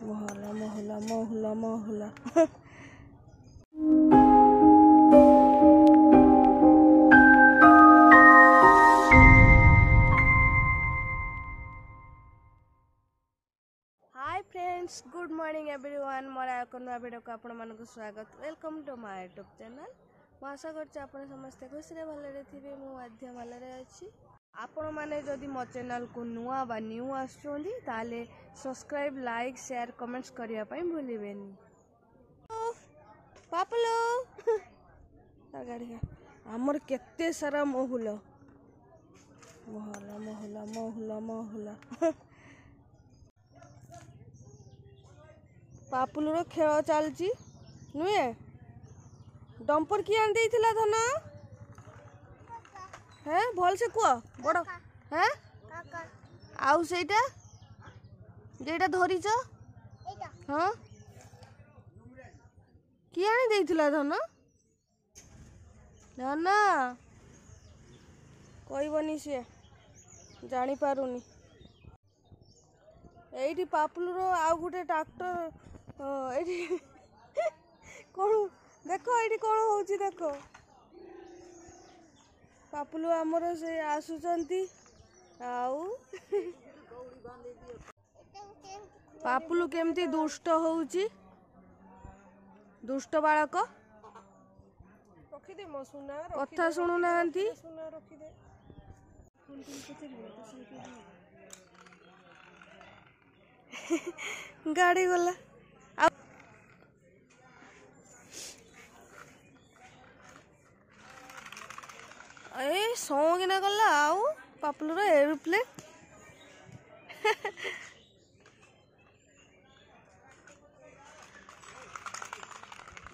mohla mohla mohla mohla hi friends good morning everyone मोर नवा video को आपण मानक स्वागत welcome to my YouTube channel मु आशा करछि आपण समस्त खुशी रे भलरे थिबे मु मध्य भलरे अछि आपण माने जदि मो चैनल को नुआ बा न्यू आछोंदी ताले सब्सक्राइब लाइक शेयर कमेंट्स करिया पई भूलिबेनी पापलो गाड़ी हमर केते सारा मोहुल मोहला मोहला मोहला मोहला पापुलर खेल चलची नुए डंपर किए आन देइथिला धन हैं भल से कुआ बड़ हैं आउ सेटा जेटा धरिच हाँ किए आनी देइथिला धन धन कहबनी सी जानी पारुनी एठी पापुलर आउ गुटे ट्रैक्टर कौन देख ये कौन हो देख पापुलु आमर से आसुचंती आउ पापुलु केमती दुष्ट होउची दुष्ट बालक कथा शुणु नांती गाड़ी गला ए सौगिना गला आउ पापुलर एरोप्लेन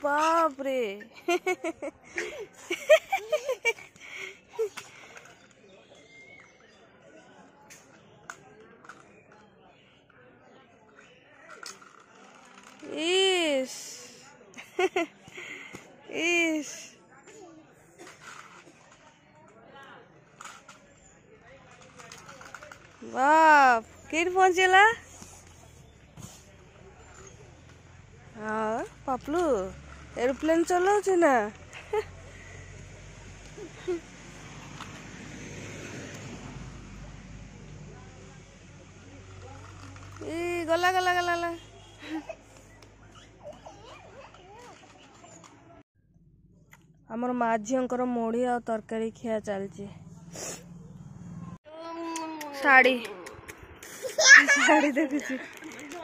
बाप रे इस इस बाप किर पहुंचेला हाँ पापलू एरोप्लेन चलाऊ ना गला गला गला गला आमर माँ झीर मुढ़ी आ तरकारी खिया चलची साड़ी साड़ी देखुची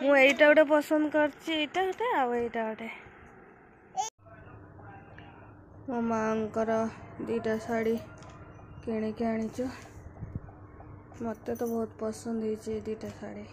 मु एटा गोटे पसंद करची एटा गोटे आ एटा गोटे मो माँकर दीटा साड़ी किणिकी आनीचु मते तो बहुत पसंद होइची दीटा साड़ी।